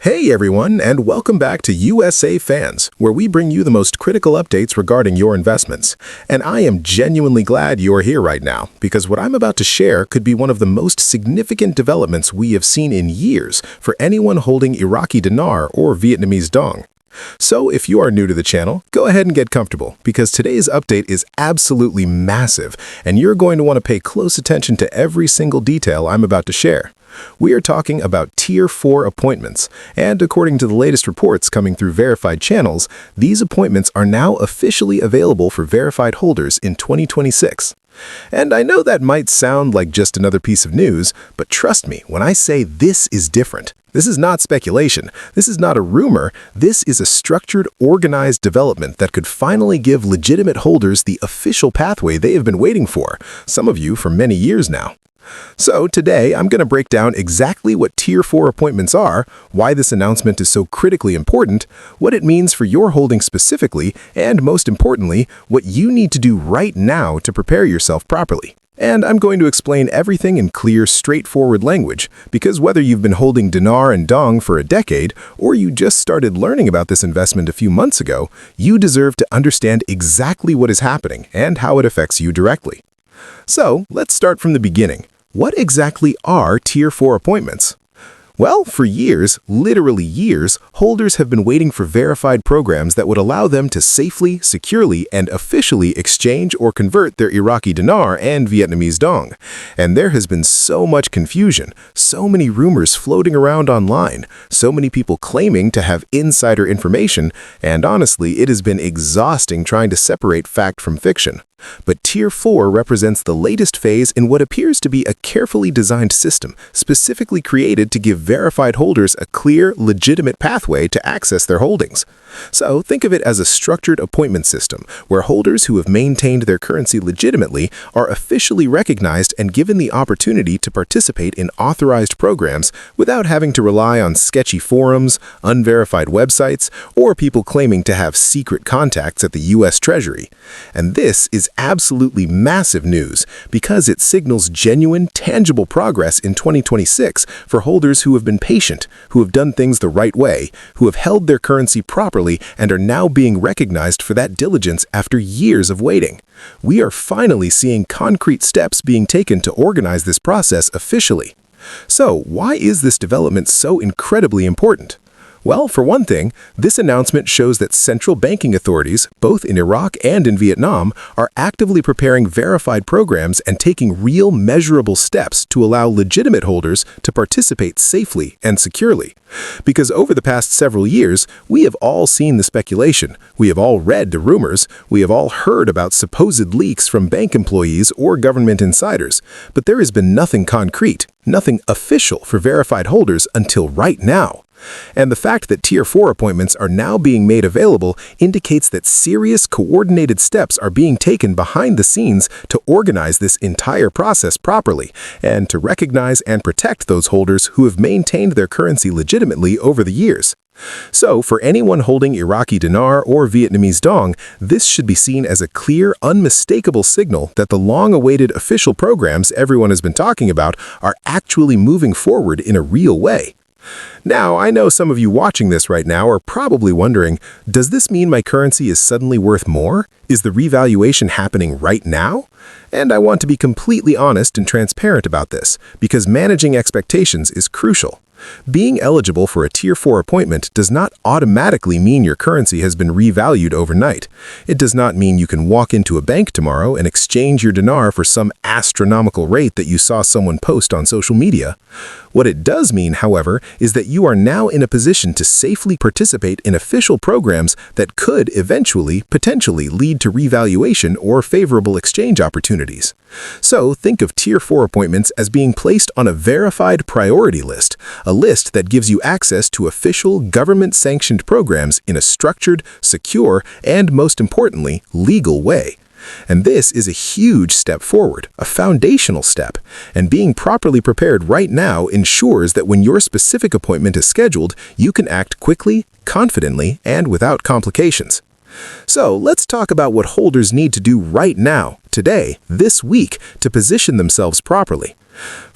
Hey everyone, and welcome back to USA Fans, where we bring you the most critical updates regarding your investments. And I am genuinely glad you're here right now, because what I'm about to share could be one of the most significant developments we have seen in years for anyone holding Iraqi Dinar or Vietnamese Dong. So if you are new to the channel, go ahead and get comfortable, because today's update is absolutely massive, and you're going to want to pay close attention to every single detail I'm about to share. We are talking about Tier 4 appointments, and according to the latest reports coming through verified channels, these appointments are now officially available for verified holders in 2026. And I know that might sound like just another piece of news, but trust me when I say this is different. This is not speculation. This is not a rumor. This is a structured, organized development that could finally give legitimate holders the official pathway they have been waiting for, some of you for many years now. So today, I'm going to break down exactly what Tier 4 appointments are, why this announcement is so critically important, what it means for your holding specifically, and most importantly, what you need to do right now to prepare yourself properly. And I'm going to explain everything in clear, straightforward language, because whether you've been holding Dinar and Dong for a decade, or you just started learning about this investment a few months ago, you deserve to understand exactly what is happening and how it affects you directly. So, let's start from the beginning. What exactly are Tier 4 appointments? Well, for years, literally years, holders have been waiting for verified programs that would allow them to safely, securely, and officially exchange or convert their Iraqi Dinar and Vietnamese Dong. And there has been so much confusion, so many rumors floating around online, so many people claiming to have insider information, and honestly, it has been exhausting trying to separate fact from fiction. But Tier 4 represents the latest phase in what appears to be a carefully designed system, specifically created to give verified holders a clear, legitimate pathway to access their holdings. So think of it as a structured appointment system, where holders who have maintained their currency legitimately are officially recognized and given the opportunity to participate in authorized programs without having to rely on sketchy forums, unverified websites, or people claiming to have secret contacts at the U.S. Treasury. And this is absolutely massive news because it signals genuine, tangible progress in 2026 for holders who have been patient, who have done things the right way, who have held their currency properly and are now being recognized for that diligence after years of waiting. We are finally seeing concrete steps being taken to organize this process officially. So, why is this development so incredibly important? Well, for one thing, this announcement shows that central banking authorities, both in Iraq and in Vietnam, are actively preparing verified programs and taking real measurable steps to allow legitimate holders to participate safely and securely. Because over the past several years, we have all seen the speculation, we have all read the rumors, we have all heard about supposed leaks from bank employees or government insiders, but there has been nothing concrete, nothing official for verified holders until right now. And the fact that Tier 4 appointments are now being made available indicates that serious, coordinated steps are being taken behind the scenes to organize this entire process properly and to recognize and protect those holders who have maintained their currency legitimately over the years. So, for anyone holding Iraqi Dinar or Vietnamese Dong, this should be seen as a clear, unmistakable signal that the long-awaited official programs everyone has been talking about are actually moving forward in a real way. Now, I know some of you watching this right now are probably wondering, does this mean my currency is suddenly worth more? Is the revaluation happening right now? And I want to be completely honest and transparent about this, because managing expectations is crucial. Being eligible for a Tier 4 appointment does not automatically mean your currency has been revalued overnight. It does not mean you can walk into a bank tomorrow and exchange your dinar for some astronomical rate that you saw someone post on social media. What it does mean, however, is that you are now in a position to safely participate in official programs that could eventually, potentially lead to revaluation or favorable exchange opportunities. So think of Tier 4 appointments as being placed on a verified priority list, a list that gives you access to official government-sanctioned programs in a structured, secure, and most importantly, legal way. And this is a huge step forward, a foundational step, and being properly prepared right now ensures that when your specific appointment is scheduled, you can act quickly, confidently, and without complications. So let's talk about what holders need to do right now, today, this week, to position themselves properly.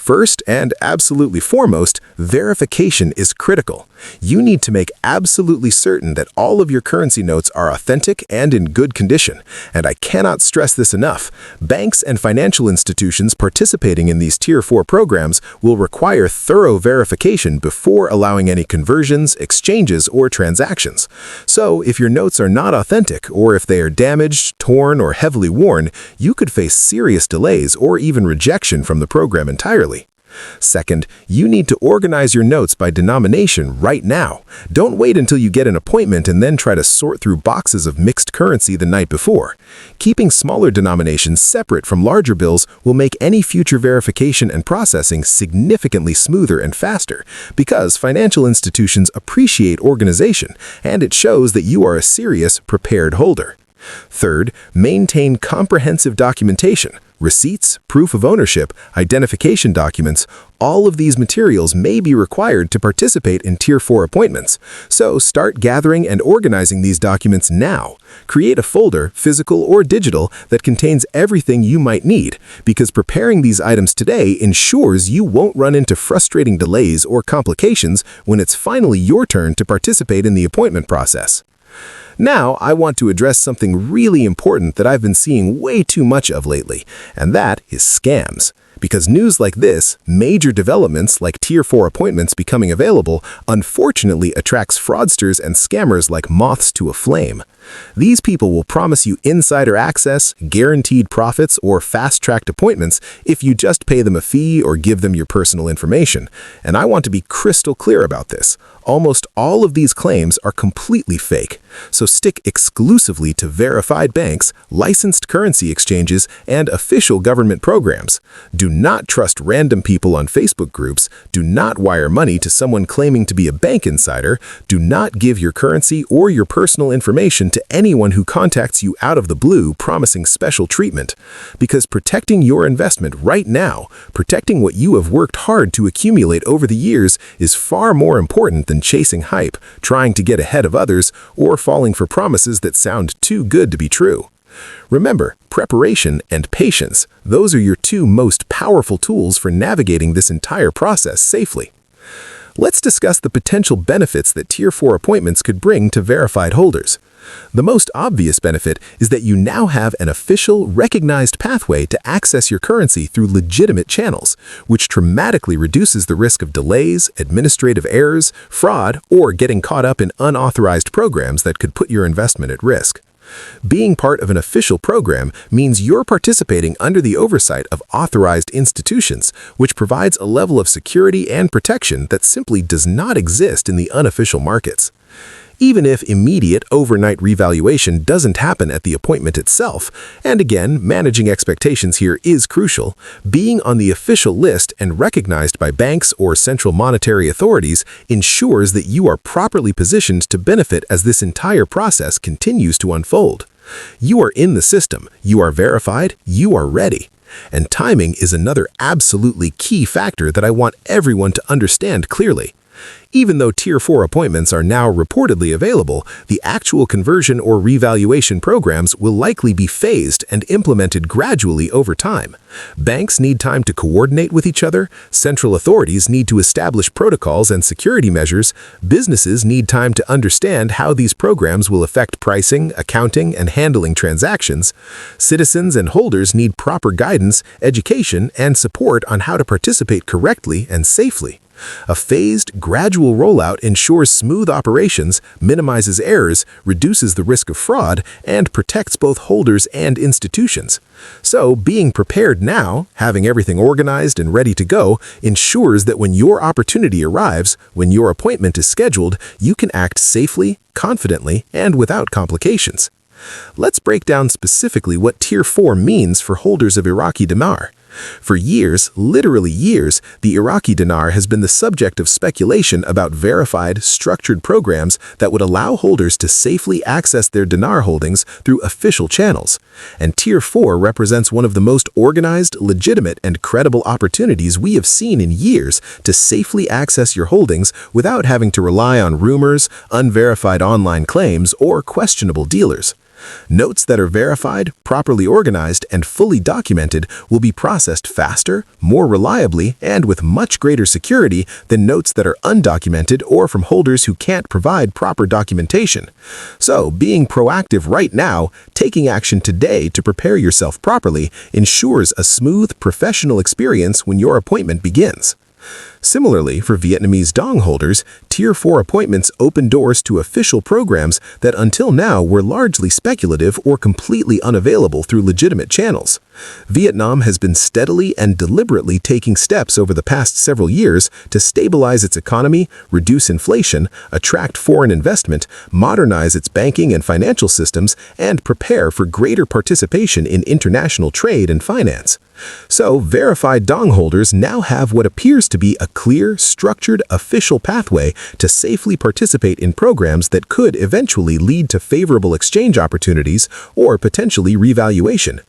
First and absolutely foremost, verification is critical. You need to make absolutely certain that all of your currency notes are authentic and in good condition. And I cannot stress this enough. Banks and financial institutions participating in these Tier 4 programs will require thorough verification before allowing any conversions, exchanges, or transactions. So, if your notes are not authentic, or if they are damaged, torn, or heavily worn, you could face serious delays or even rejection from the program entirely. Second, you need to organize your notes by denomination right now. Don't wait until you get an appointment and then try to sort through boxes of mixed currency the night before. Keeping smaller denominations separate from larger bills will make any future verification and processing significantly smoother and faster, because financial institutions appreciate organization, and it shows that you are a serious, prepared holder. Third, maintain comprehensive documentation. Receipts, proof of ownership, identification documents, all of these materials may be required to participate in Tier 4 appointments. So start gathering and organizing these documents now. Create a folder, physical or digital, that contains everything you might need, because preparing these items today ensures you won't run into frustrating delays or complications when it's finally your turn to participate in the appointment process. Now, I want to address something really important that I've been seeing way too much of lately, and that is scams. Because news like this, major developments like Tier 4 appointments becoming available, unfortunately attracts fraudsters and scammers like moths to a flame. These people will promise you insider access, guaranteed profits, or fast-tracked appointments if you just pay them a fee or give them your personal information. And I want to be crystal clear about this. Almost all of these claims are completely fake. So stick exclusively to verified banks, licensed currency exchanges, and official government programs. Do not trust random people on Facebook groups. Do not wire money to someone claiming to be a bank insider. Do not give your currency or your personal information to anyone who contacts you out of the blue promising special treatment. Because protecting your investment right now, protecting what you have worked hard to accumulate over the years, is far more important than chasing hype, trying to get ahead of others, or falling for promises that sound too good to be true. Remember, preparation and patience, those are your two most powerful tools for navigating this entire process safely. Let's discuss the potential benefits that Tier 4 appointments could bring to verified holders. The most obvious benefit is that you now have an official, recognized pathway to access your currency through legitimate channels, which dramatically reduces the risk of delays, administrative errors, fraud, or getting caught up in unauthorized programs that could put your investment at risk. Being part of an official program means you're participating under the oversight of authorized institutions, which provides a level of security and protection that simply does not exist in the unofficial markets. Even if immediate overnight revaluation doesn't happen at the appointment itself, and again, managing expectations here is crucial, being on the official list and recognized by banks or central monetary authorities ensures that you are properly positioned to benefit as this entire process continues to unfold. You are in the system, you are verified, you are ready. And timing is another absolutely key factor that I want everyone to understand clearly. Even though Tier 4 appointments are now reportedly available, the actual conversion or revaluation programs will likely be phased and implemented gradually over time. Banks need time to coordinate with each other, central authorities need to establish protocols and security measures, businesses need time to understand how these programs will affect pricing, accounting, and handling transactions. Citizens and holders need proper guidance, education, and support on how to participate correctly and safely. A phased, gradual rollout ensures smooth operations, minimizes errors, reduces the risk of fraud, and protects both holders and institutions. So, being prepared now, having everything organized and ready to go, ensures that when your opportunity arrives, when your appointment is scheduled, you can act safely, confidently, and without complications. Let's break down specifically what Tier 4 means for holders of Iraqi Dinar. For years, literally years, the Iraqi Dinar has been the subject of speculation about verified, structured programs that would allow holders to safely access their dinar holdings through official channels. And Tier 4 represents one of the most organized, legitimate, and credible opportunities we have seen in years to safely access your holdings without having to rely on rumors, unverified online claims, or questionable dealers. Notes that are verified, properly organized, and fully documented will be processed faster, more reliably, and with much greater security than notes that are undocumented or from holders who can't provide proper documentation. So, being proactive right now, taking action today to prepare yourself properly, ensures a smooth, professional experience when your appointment begins. Similarly, for Vietnamese Dong holders, Tier 4 appointments open doors to official programs that until now were largely speculative or completely unavailable through legitimate channels. Vietnam has been steadily and deliberately taking steps over the past several years to stabilize its economy, reduce inflation, attract foreign investment, modernize its banking and financial systems, and prepare for greater participation in international trade and finance. So, verified Dong holders now have what appears to be a clear, structured, official pathway to safely participate in programs that could eventually lead to favorable exchange opportunities or potentially revaluation.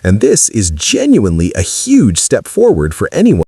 And this is genuinely a huge step forward for anyone